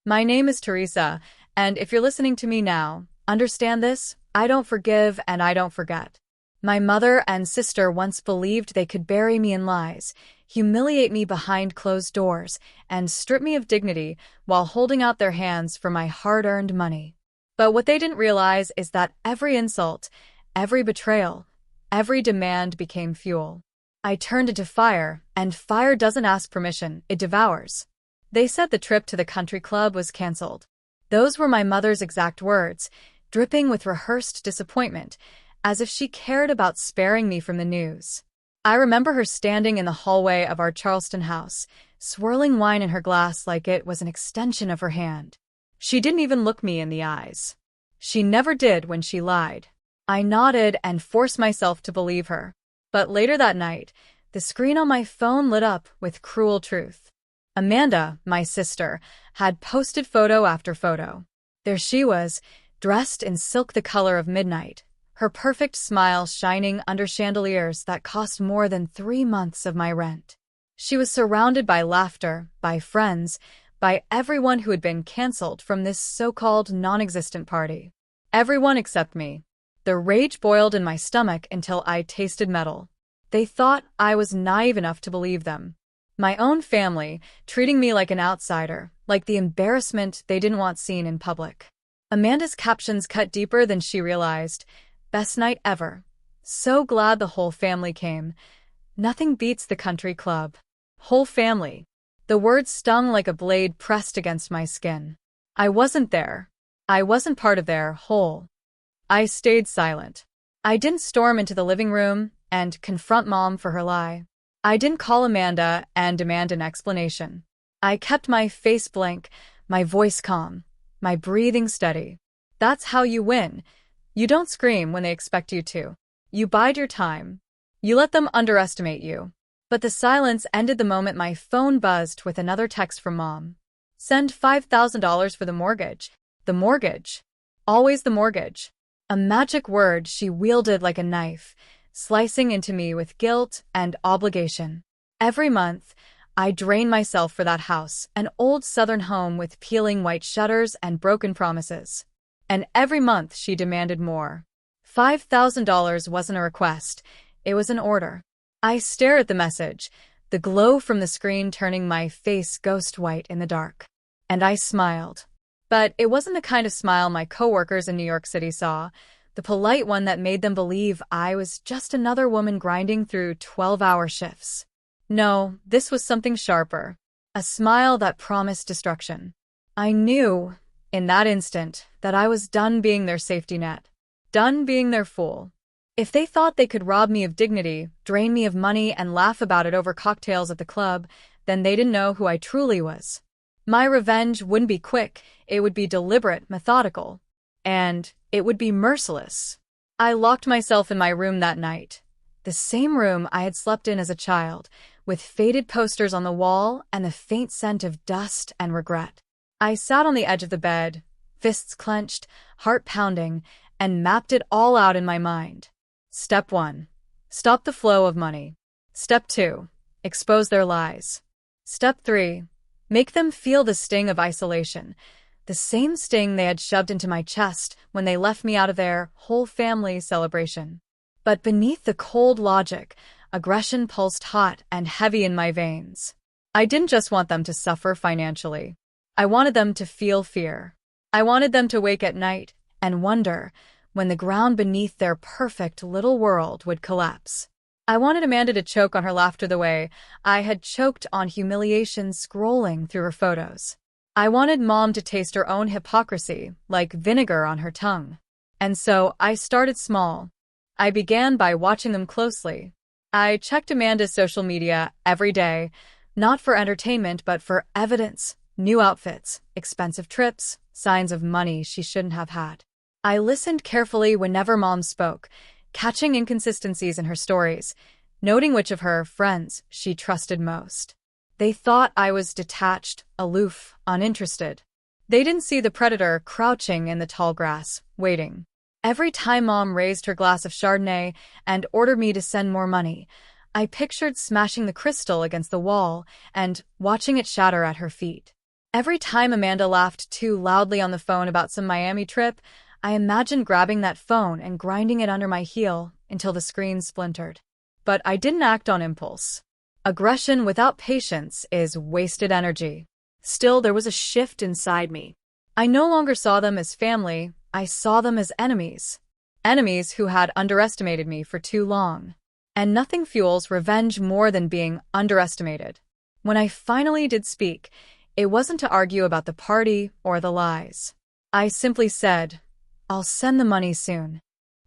My name is Teresa, and if you're listening to me now, understand this: I don't forgive and I don't forget. My mother and sister once believed they could bury me in lies, humiliate me behind closed doors, and strip me of dignity while holding out their hands for my hard-earned money. But what they didn't realize is that every insult, every betrayal, every demand became fuel. I turned into fire, and fire doesn't ask permission, it devours. They said the trip to the country club was canceled. Those were my mother's exact words, dripping with rehearsed disappointment, as if she cared about sparing me from the news. I remember her standing in the hallway of our Charleston house, swirling wine in her glass like it was an extension of her hand. She didn't even look me in the eyes. She never did when she lied. I nodded and forced myself to believe her. But later that night, the screen on my phone lit up with cruel truth. Amanda, my sister, had posted photo after photo. There she was, dressed in silk the color of midnight, her perfect smile shining under chandeliers that cost more than 3 months of my rent. She was surrounded by laughter, by friends, by everyone who had been canceled from this so-called non-existent party. Everyone except me. The rage boiled in my stomach until I tasted metal. They thought I was naive enough to believe them. My own family, treating me like an outsider, like the embarrassment they didn't want seen in public. Amanda's captions cut deeper than she realized. Best night ever. So glad the whole family came. Nothing beats the country club. Whole family. The words stung like a blade pressed against my skin. I wasn't there. I wasn't part of their whole. I stayed silent. I didn't storm into the living room and confront Mom for her lie. I didn't call Amanda and demand an explanation. I kept my face blank, my voice calm, my breathing steady. That's how you win. You don't scream when they expect you to. You bide your time. You let them underestimate you. But the silence ended the moment my phone buzzed with another text from Mom. Send $5,000 for the mortgage. The mortgage. Always the mortgage. A magic word she wielded like a knife, slicing into me with guilt and obligation. Every month, I drained myself for that house, an old southern home with peeling white shutters and broken promises. And every month she demanded more. $5,000 wasn't a request, it was an order. I stared at the message, the glow from the screen turning my face ghost white in the dark. And I smiled. But it wasn't the kind of smile my coworkers in New York City saw, the polite one that made them believe I was just another woman grinding through 12-hour shifts. No, this was something sharper. A smile that promised destruction. I knew, in that instant, that I was done being their safety net. Done being their fool. If they thought they could rob me of dignity, drain me of money, and laugh about it over cocktails at the club, then they didn't know who I truly was. My revenge wouldn't be quick, it would be deliberate, methodical. And it would be merciless. I locked myself in my room that night. The same room I had slept in as a child, with faded posters on the wall and the faint scent of dust and regret. I sat on the edge of the bed, fists clenched, heart pounding, and mapped it all out in my mind. Step 1. Stop the flow of money. Step 2. Expose their lies. Step 3. Make them feel the sting of isolation, the same sting they had shoved into my chest when they left me out of their whole family celebration. But beneath the cold logic, aggression pulsed hot and heavy in my veins. I didn't just want them to suffer financially. I wanted them to feel fear. I wanted them to wake at night and wonder when the ground beneath their perfect little world would collapse. I wanted Amanda to choke on her laughter the way I had choked on humiliation scrolling through her photos. I wanted Mom to taste her own hypocrisy like vinegar on her tongue. And so I started small. I began by watching them closely. I checked Amanda's social media every day, not for entertainment but for evidence, new outfits, expensive trips, signs of money she shouldn't have had. I listened carefully whenever Mom spoke, catching inconsistencies in her stories, noting which of her friends she trusted most. They thought I was detached, aloof, uninterested. They didn't see the predator crouching in the tall grass, waiting. Every time Mom raised her glass of Chardonnay and ordered me to send more money, I pictured smashing the crystal against the wall and watching it shatter at her feet. Every time Amanda laughed too loudly on the phone about some Miami trip, I imagined grabbing that phone and grinding it under my heel until the screen splintered. But I didn't act on impulse. Aggression without patience is wasted energy. Still, there was a shift inside me. I no longer saw them as family, I saw them as enemies. Enemies who had underestimated me for too long. And nothing fuels revenge more than being underestimated. When I finally did speak, it wasn't to argue about the party or the lies. I simply said, "I'll send the money soon."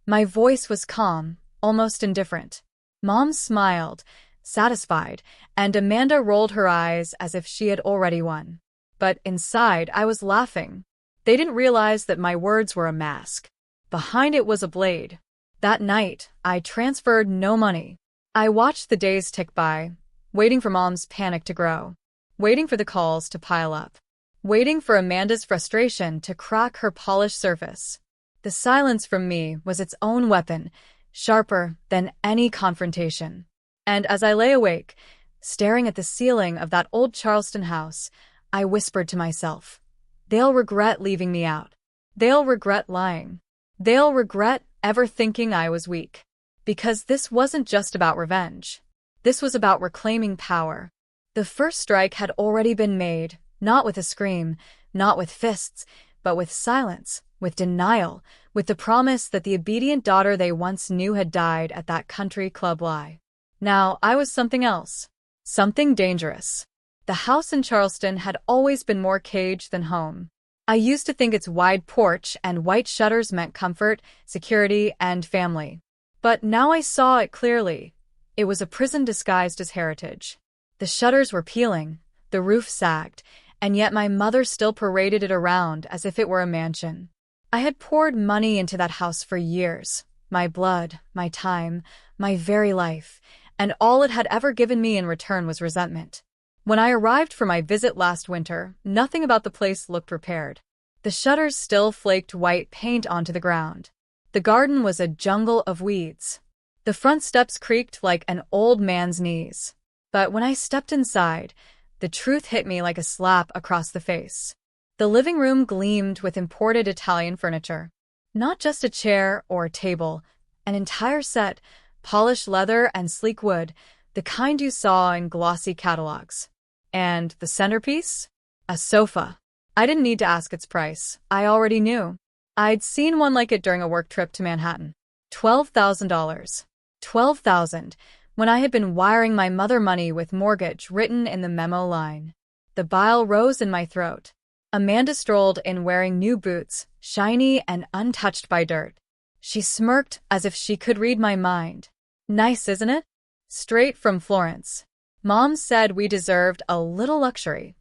My voice was calm, almost indifferent. Mom smiled, satisfied, and Amanda rolled her eyes as if she had already won. But inside, I was laughing. They didn't realize that my words were a mask. Behind it was a blade. That night, I transferred no money. I watched the days tick by, waiting for Mom's panic to grow, waiting for the calls to pile up, waiting for Amanda's frustration to crack her polished surface. The silence from me was its own weapon, sharper than any confrontation. And as I lay awake, staring at the ceiling of that old Charleston house, I whispered to myself, "They'll regret leaving me out. They'll regret lying. They'll regret ever thinking I was weak." Because this wasn't just about revenge. This was about reclaiming power. The first strike had already been made, not with a scream, not with fists, but with silence, with denial, with the promise that the obedient daughter they once knew had died at that country club lie. Now, I was something else. Something dangerous. The house in Charleston had always been more cage than home. I used to think its wide porch and white shutters meant comfort, security, and family. But now I saw it clearly. It was a prison disguised as heritage. The shutters were peeling, the roof sagged, and yet my mother still paraded it around as if it were a mansion. I had poured money into that house for years, my blood, my time, my very life, and all it had ever given me in return was resentment. When I arrived for my visit last winter, nothing about the place looked prepared. The shutters still flaked white paint onto the ground. The garden was a jungle of weeds. The front steps creaked like an old man's knees. But when I stepped inside, the truth hit me like a slap across the face. The living room gleamed with imported Italian furniture. Not just a chair or a table, an entire set, polished leather and sleek wood, the kind you saw in glossy catalogs. And the centerpiece? A sofa. I didn't need to ask its price. I already knew. I'd seen one like it during a work trip to Manhattan. $12,000. $12,000, when I had been wiring my mother money with mortgage written in the memo line. The bile rose in my throat. Amanda strolled in wearing new boots, shiny and untouched by dirt. She smirked as if she could read my mind. Nice, isn't it? Straight from Florence. Mom said we deserved a little luxury.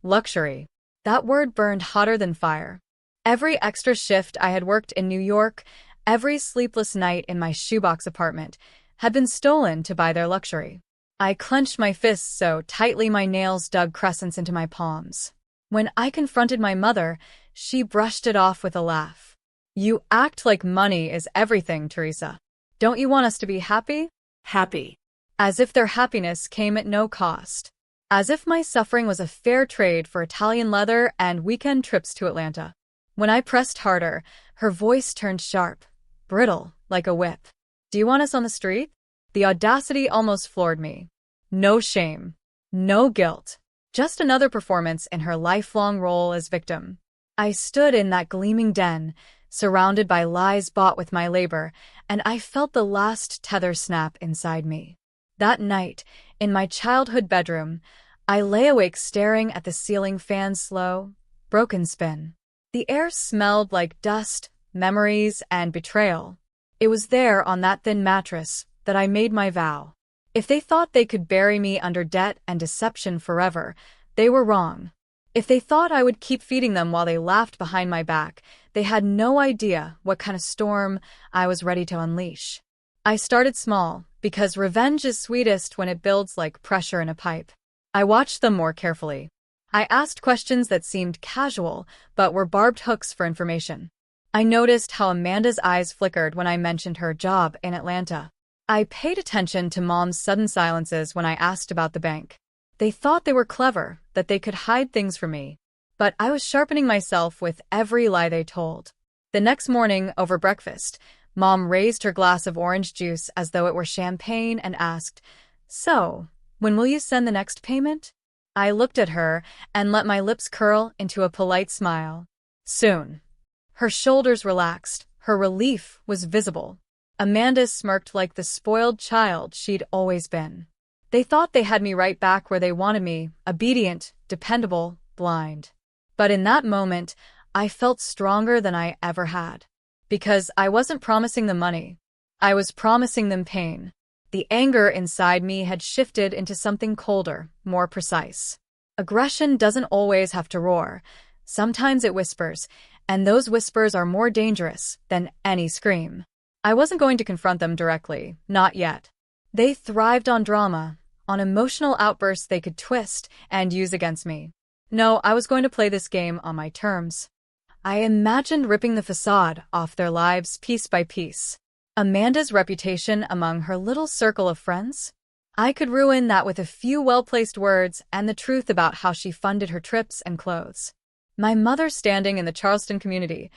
Luxury. That word burned hotter than fire. Every extra shift I had worked in New York, every sleepless night in my shoebox apartment, had been stolen to buy their luxury. I clenched my fists so tightly my nails dug crescents into my palms. When I confronted my mother, she brushed it off with a laugh. "You act like money is everything, Teresa. Don't you want us to be happy?" Happy. As if their happiness came at no cost. As if my suffering was a fair trade for Italian leather and weekend trips to Atlanta. When I pressed harder, her voice turned sharp, brittle, like a whip. "Do you want us on the street?" The audacity almost floored me. No shame. No guilt. Just another performance in her lifelong role as victim. I stood in that gleaming den, surrounded by lies bought with my labor, and I felt the last tether snap inside me. That night, in my childhood bedroom, I lay awake staring at the ceiling fan's slow, broken spin. The air smelled like dust, memories, and betrayal. It was there on that thin mattress that I made my vow. If they thought they could bury me under debt and deception forever, they were wrong. If they thought I would keep feeding them while they laughed behind my back, they had no idea what kind of storm I was ready to unleash. I started small, because revenge is sweetest when it builds like pressure in a pipe. I watched them more carefully. I asked questions that seemed casual, but were barbed hooks for information. I noticed how Amanda's eyes flickered when I mentioned her job in Atlanta. I paid attention to Mom's sudden silences when I asked about the bank. They thought they were clever, that they could hide things from me. But I was sharpening myself with every lie they told. The next morning, over breakfast, Mom raised her glass of orange juice as though it were champagne and asked, "So, when will you send the next payment?" I looked at her and let my lips curl into a polite smile. Soon. Her shoulders relaxed. Her relief was visible. Amanda smirked like the spoiled child she'd always been. They thought they had me right back where they wanted me, obedient, dependable, blind. But in that moment, I felt stronger than I ever had. Because I wasn't promising them money. I was promising them pain. The anger inside me had shifted into something colder, more precise. Aggression doesn't always have to roar. Sometimes it whispers, and those whispers are more dangerous than any scream. I wasn't going to confront them directly, not yet. They thrived on drama, on emotional outbursts they could twist and use against me. No, I was going to play this game on my terms. I imagined ripping the facade off their lives piece by piece. Amanda's reputation among her little circle of friends? I could ruin that with a few well-placed words and the truth about how she funded her trips and clothes. My mother's standing in the Charleston community,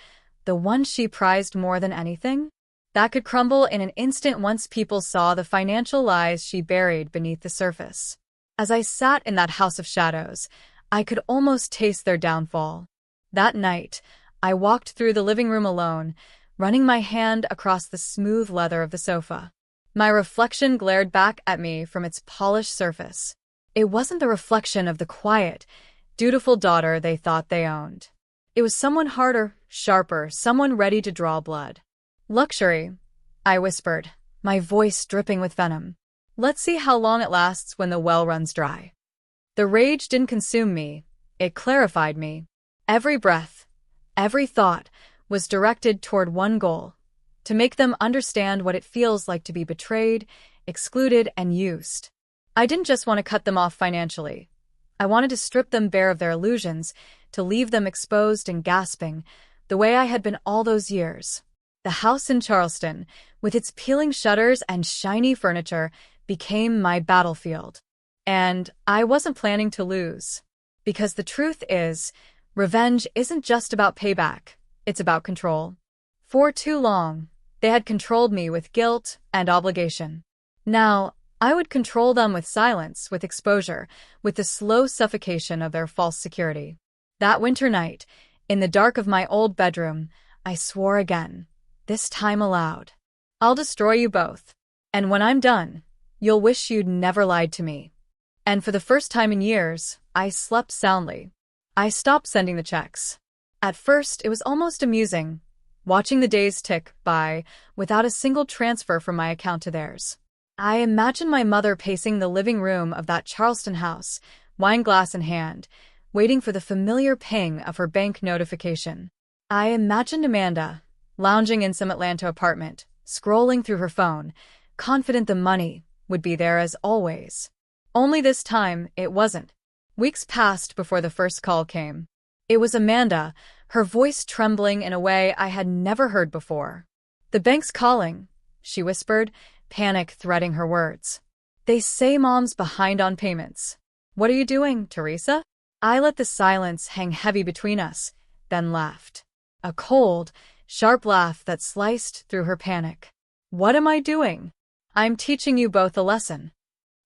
the one she prized more than anything? That could crumble in an instant once people saw the financial lies she buried beneath the surface. As I sat in that house of shadows, I could almost taste their downfall. That night, I walked through the living room alone, running my hand across the smooth leather of the sofa. My reflection glared back at me from its polished surface. It wasn't the reflection of the quiet, dutiful daughter they thought they owned. It was someone harder, sharper, someone ready to draw blood. "Luxury," I whispered, my voice dripping with venom. "Let's see how long it lasts when the well runs dry." The rage didn't consume me, it clarified me. Every breath, every thought was directed toward one goal: to make them understand what it feels like to be betrayed, excluded, and used. I didn't just want to cut them off financially. I wanted to strip them bare of their illusions, to leave them exposed and gasping, the way I had been all those years. The house in Charleston, with its peeling shutters and shiny furniture, became my battlefield. And I wasn't planning to lose. Because the truth is, revenge isn't just about payback, it's about control. For too long, they had controlled me with guilt and obligation. Now, I would control them with silence, with exposure, with the slow suffocation of their false security. That winter night, in the dark of my old bedroom, I swore again, this time aloud. "I'll destroy you both. And when I'm done, you'll wish you'd never lied to me." And for the first time in years, I slept soundly. I stopped sending the checks. At first, it was almost amusing, watching the days tick by without a single transfer from my account to theirs. I imagined my mother pacing the living room of that Charleston house, wine glass in hand, waiting for the familiar ping of her bank notification. I imagined Amanda, lounging in some Atlanta apartment, scrolling through her phone, confident the money would be there as always. Only this time, it wasn't. Weeks passed before the first call came. It was Amanda, her voice trembling in a way I had never heard before. "The bank's calling," she whispered, panic threading her words. "They say Mom's behind on payments." "What are you doing, Teresa?" I let the silence hang heavy between us, then laughed. A cold, sharp laugh that sliced through her panic. "What am I doing?" "I'm teaching you both a lesson."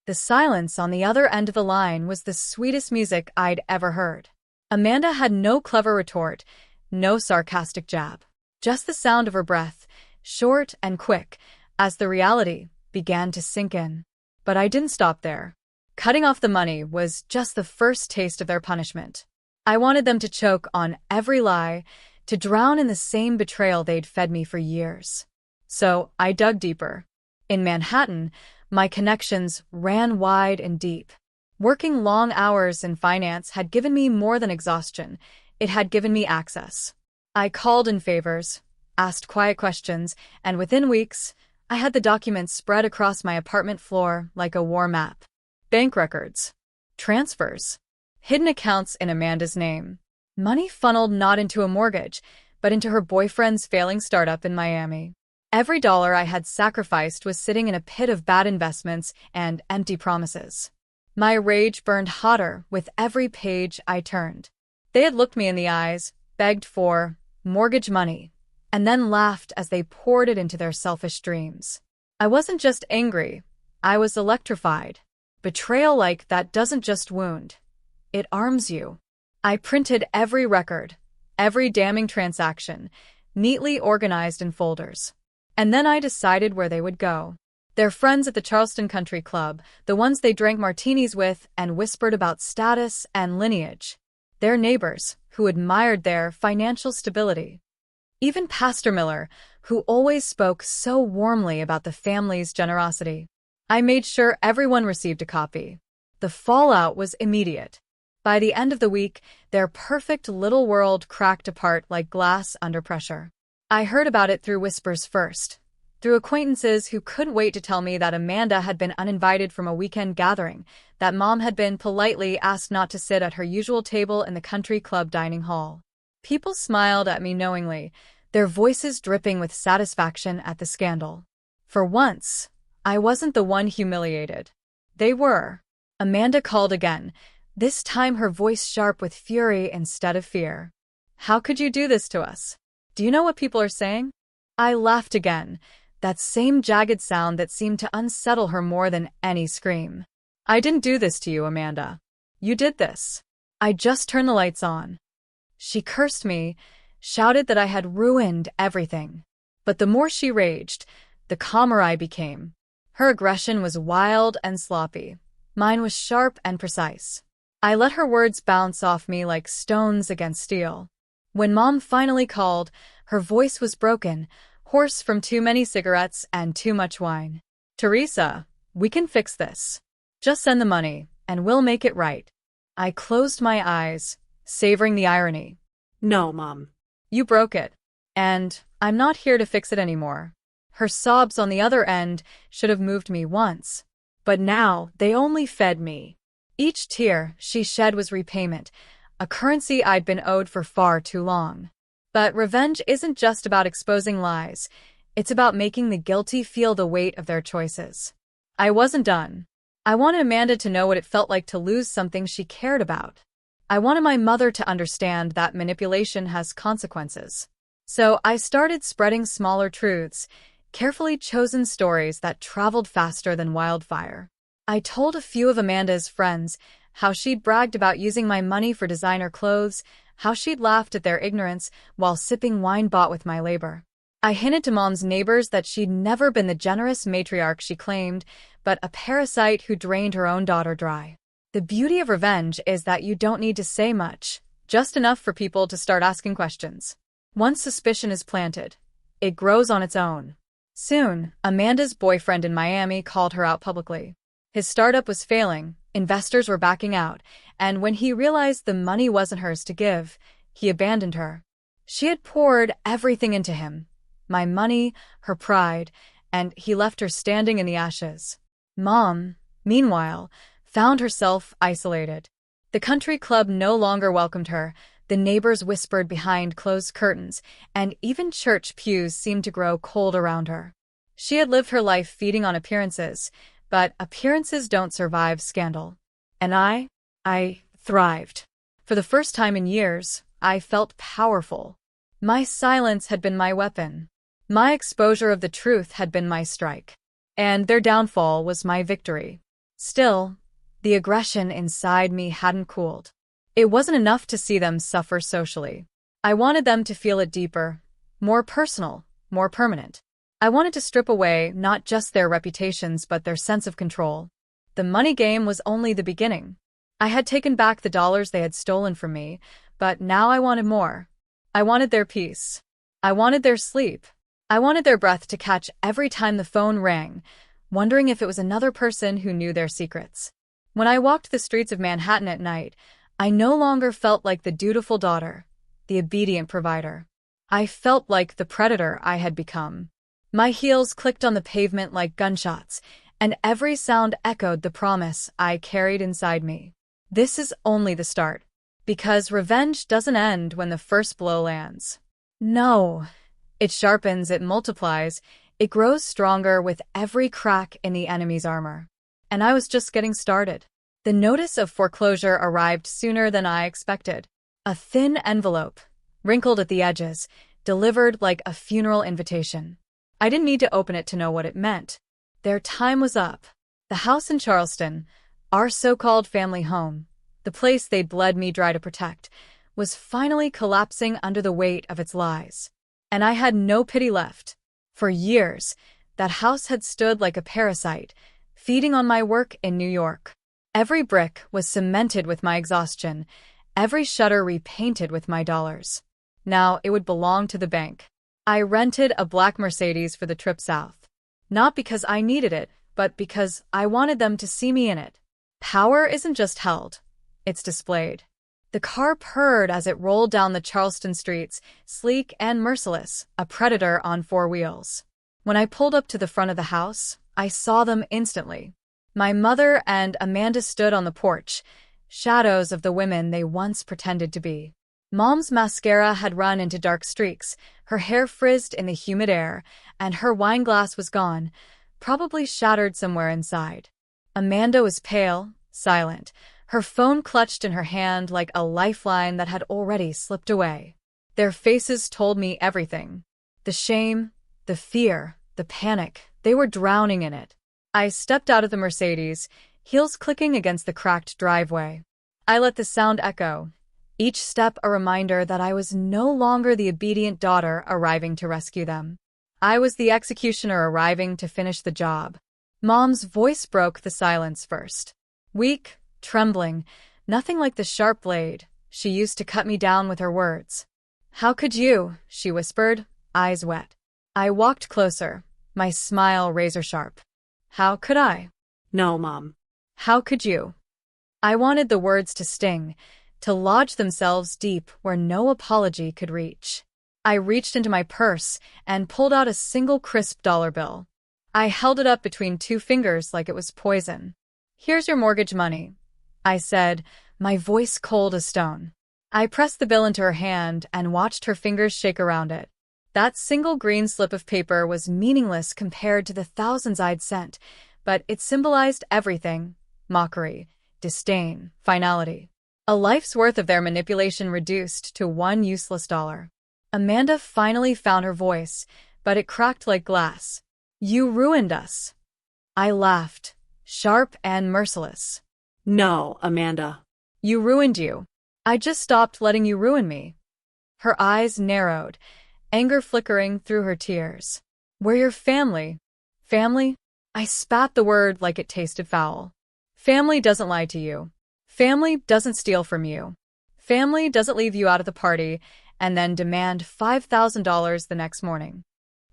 The silence on the other end of the line was the sweetest music I'd ever heard. Amanda had no clever retort, no sarcastic jab. Just the sound of her breath, short and quick, as the reality began to sink in. But I didn't stop there. Cutting off the money was just the first taste of their punishment. I wanted them to choke on every lie, to drown in the same betrayal they'd fed me for years. So I dug deeper. In Manhattan, my connections ran wide and deep. Working long hours in finance had given me more than exhaustion. It had given me access. I called in favors, asked quiet questions, and within weeks, I had the documents spread across my apartment floor like a war map. Bank records, transfers, hidden accounts in Amanda's name. Money funneled not into a mortgage, but into her boyfriend's failing startup in Miami. Every dollar I had sacrificed was sitting in a pit of bad investments and empty promises. My rage burned hotter with every page I turned. They had looked me in the eyes, begged for mortgage money, and then laughed as they poured it into their selfish dreams. I wasn't just angry, I was electrified. Betrayal like that doesn't just wound, it arms you. I printed every record, every damning transaction, neatly organized in folders. And then I decided where they would go. Their friends at the Charleston Country Club, the ones they drank martinis with and whispered about status and lineage. Their neighbors, who admired their financial stability. Even Pastor Miller, who always spoke so warmly about the family's generosity. I made sure everyone received a copy. The fallout was immediate. By the end of the week, their perfect little world cracked apart like glass under pressure. I heard about it through whispers first, through acquaintances who couldn't wait to tell me that Amanda had been uninvited from a weekend gathering, that Mom had been politely asked not to sit at her usual table in the country club dining hall. People smiled at me knowingly, their voices dripping with satisfaction at the scandal. For once, I wasn't the one humiliated. They were. Amanda called again, this time her voice sharp with fury instead of fear. How could you do this to us? Do you know what people are saying? I laughed again, that same jagged sound that seemed to unsettle her more than any scream. I didn't do this to you, Amanda. You did this. I just turned the lights on. She cursed me, shouted that I had ruined everything. But the more she raged, the calmer I became. Her aggression was wild and sloppy. Mine was sharp and precise. I let her words bounce off me like stones against steel. When Mom finally called, her voice was broken, hoarse from too many cigarettes and too much wine. Teresa, we can fix this. Just send the money, and we'll make it right. I closed my eyes, savoring the irony. No, Mom. You broke it. And I'm not here to fix it anymore. Her sobs on the other end should have moved me once. But now they only fed me. Each tear she shed was repayment, a currency I'd been owed for far too long. But revenge isn't just about exposing lies. It's about making the guilty feel the weight of their choices. I wasn't done. I wanted Amanda to know what it felt like to lose something she cared about. I wanted my mother to understand that manipulation has consequences. So I started spreading smaller truths, carefully chosen stories that traveled faster than wildfire. I told a few of Amanda's friends how she'd bragged about using my money for designer clothes, how she'd laughed at their ignorance while sipping wine bought with my labor. I hinted to Mom's neighbors that she'd never been the generous matriarch she claimed, but a parasite who drained her own daughter dry. The beauty of revenge is that you don't need to say much, just enough for people to start asking questions. Once suspicion is planted, it grows on its own. Soon, Amanda's boyfriend in Miami called her out publicly. His startup was failing, investors were backing out, and when he realized the money wasn't hers to give, he abandoned her. She had poured everything into him, my money, her pride, and he left her standing in the ashes. Mom, meanwhile, found herself isolated. The country club no longer welcomed her, the neighbors whispered behind closed curtains, and even church pews seemed to grow cold around her. She had lived her life feeding on appearances, but appearances don't survive scandal. And I thrived. For the first time in years, I felt powerful. My silence had been my weapon. My exposure of the truth had been my strike. And their downfall was my victory. Still, the aggression inside me hadn't cooled. It wasn't enough to see them suffer socially. I wanted them to feel it deeper, more personal, more permanent. I wanted to strip away not just their reputations but their sense of control. The money game was only the beginning. I had taken back the dollars they had stolen from me, but now I wanted more. I wanted their peace. I wanted their sleep. I wanted their breath to catch every time the phone rang, wondering if it was another person who knew their secrets. When I walked the streets of Manhattan at night, I no longer felt like the dutiful daughter, the obedient provider. I felt like the predator I had become. My heels clicked on the pavement like gunshots, and every sound echoed the promise I carried inside me. This is only the start, because revenge doesn't end when the first blow lands. No, it sharpens, it multiplies, it grows stronger with every crack in the enemy's armor. And I was just getting started. The notice of foreclosure arrived sooner than I expected. A thin envelope, wrinkled at the edges, delivered like a funeral invitation. I didn't need to open it to know what it meant. Their time was up. The house in Charleston, our so-called family home, the place they'd bled me dry to protect, was finally collapsing under the weight of its lies. And I had no pity left. For years, that house had stood like a parasite, feeding on my work in New York. Every brick was cemented with my exhaustion, every shutter repainted with my dollars. Now it would belong to the bank. I rented a black Mercedes for the trip south. Not because I needed it, but because I wanted them to see me in it. Power isn't just held, it's displayed. The car purred as it rolled down the Charleston streets, sleek and merciless, a predator on four wheels. When I pulled up to the front of the house, I saw them instantly. My mother and Amanda stood on the porch, shadows of the women they once pretended to be. Mom's mascara had run into dark streaks, her hair frizzed in the humid air, and her wine glass was gone, probably shattered somewhere inside. Amanda was pale, silent, her phone clutched in her hand like a lifeline that had already slipped away. Their faces told me everything. The shame, the fear, the panic, they were drowning in it. I stepped out of the Mercedes, heels clicking against the cracked driveway. I let the sound echo, each step a reminder that I was no longer the obedient daughter arriving to rescue them. I was the executioner arriving to finish the job. Mom's voice broke the silence first. Weak, trembling, nothing like the sharp blade she used to cut me down with her words. "How could you?" she whispered, eyes wet. I walked closer, my smile razor-sharp. "How could I?" No, Mom. "How could you?" I wanted the words to sting, to lodge themselves deep where no apology could reach. I reached into my purse and pulled out a single crisp dollar bill. I held it up between two fingers like it was poison. "Here's your mortgage money," I said, my voice cold as stone. I pressed the bill into her hand and watched her fingers shake around it. That single green slip of paper was meaningless compared to the thousands I'd sent, but it symbolized everything: mockery, disdain, finality. A life's worth of their manipulation reduced to one useless dollar. Amanda finally found her voice, but it cracked like glass. "You ruined us." I laughed, sharp and merciless. No, Amanda. "You ruined you. I just stopped letting you ruin me." Her eyes narrowed, anger flickering through her tears. "We're your family." "Family?" I spat the word like it tasted foul. "Family doesn't lie to you. Family doesn't steal from you. Family doesn't leave you out at the party and then demand $5,000 the next morning."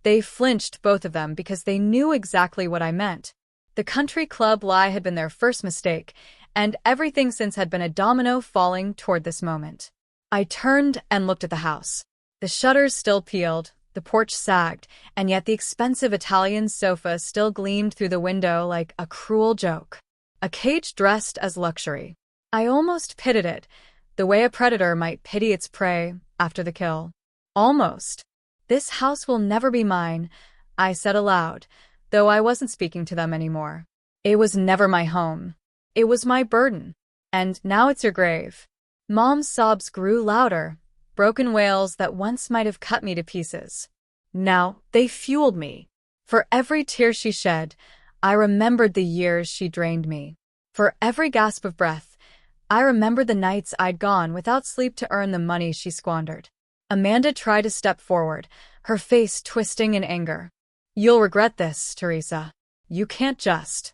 They flinched, both of them, because they knew exactly what I meant. The country club lie had been their first mistake, and everything since had been a domino falling toward this moment. I turned and looked at the house. The shutters still peeled, the porch sagged, and yet the expensive Italian sofa still gleamed through the window like a cruel joke. A cage dressed as luxury. I almost pitied it, the way a predator might pity its prey after the kill. Almost. "This house will never be mine," I said aloud, though I wasn't speaking to them anymore. "It was never my home. It was my burden. And now it's your grave." Mom's sobs grew louder, broken wails that once might have cut me to pieces. Now they fueled me. For every tear she shed, I remembered the years she drained me. For every gasp of breath, I remembered the nights I'd gone without sleep to earn the money she squandered. Amanda tried to step forward, her face twisting in anger. "You'll regret this, Teresa. You can't just..."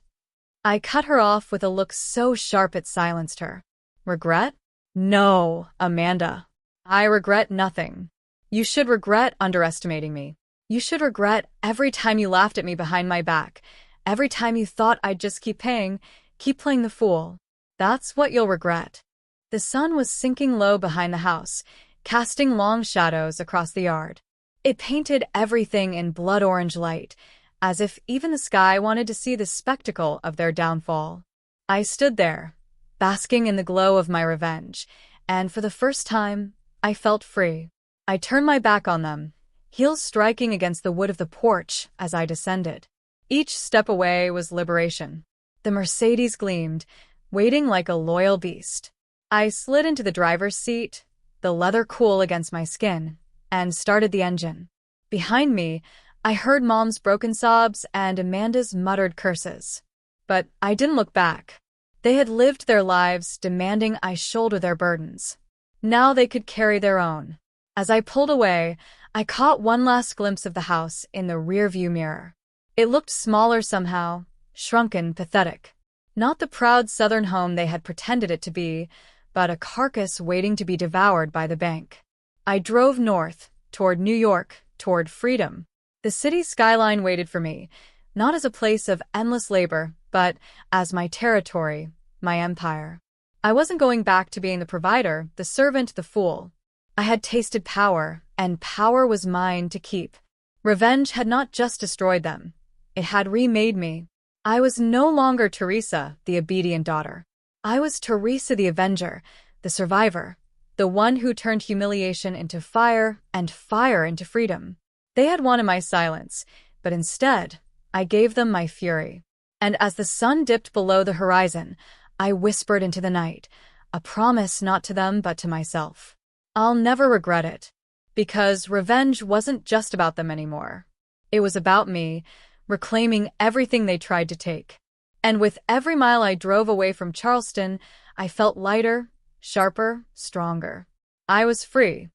I cut her off with a look so sharp it silenced her. "Regret? No, Amanda. I regret nothing. You should regret underestimating me. You should regret every time you laughed at me behind my back, every time you thought I'd just keep playing the fool. That's what you'll regret." The sun was sinking low behind the house, casting long shadows across the yard. It painted everything in blood-orange light, as if even the sky wanted to see the spectacle of their downfall. I stood there, basking in the glow of my revenge, and for the first time, I felt free. I turned my back on them, heels striking against the wood of the porch as I descended. Each step away was liberation. The Mercedes gleamed, waiting like a loyal beast. I slid into the driver's seat, the leather cool against my skin, and started the engine. Behind me, I heard Mom's broken sobs and Amanda's muttered curses. But I didn't look back. They had lived their lives, demanding I shoulder their burdens. Now they could carry their own. As I pulled away, I caught one last glimpse of the house in the rearview mirror. It looked smaller somehow, shrunken, pathetic. Not the proud southern home they had pretended it to be, but a carcass waiting to be devoured by the bank. I drove north, toward New York, toward freedom. The city's skyline waited for me, not as a place of endless labor, but as my territory, my empire. I wasn't going back to being the provider, the servant, the fool. I had tasted power, and power was mine to keep. Revenge had not just destroyed them. It had remade me. I was no longer Teresa, the obedient daughter. I was Teresa the Avenger, the survivor, the one who turned humiliation into fire and fire into freedom. They had wanted my silence, but instead, I gave them my fury. And as the sun dipped below the horizon, I whispered into the night, a promise not to them but to myself. I'll never regret it, because revenge wasn't just about them anymore. It was about me, reclaiming everything they tried to take. And with every mile I drove away from Charleston, I felt lighter, sharper, stronger. I was free.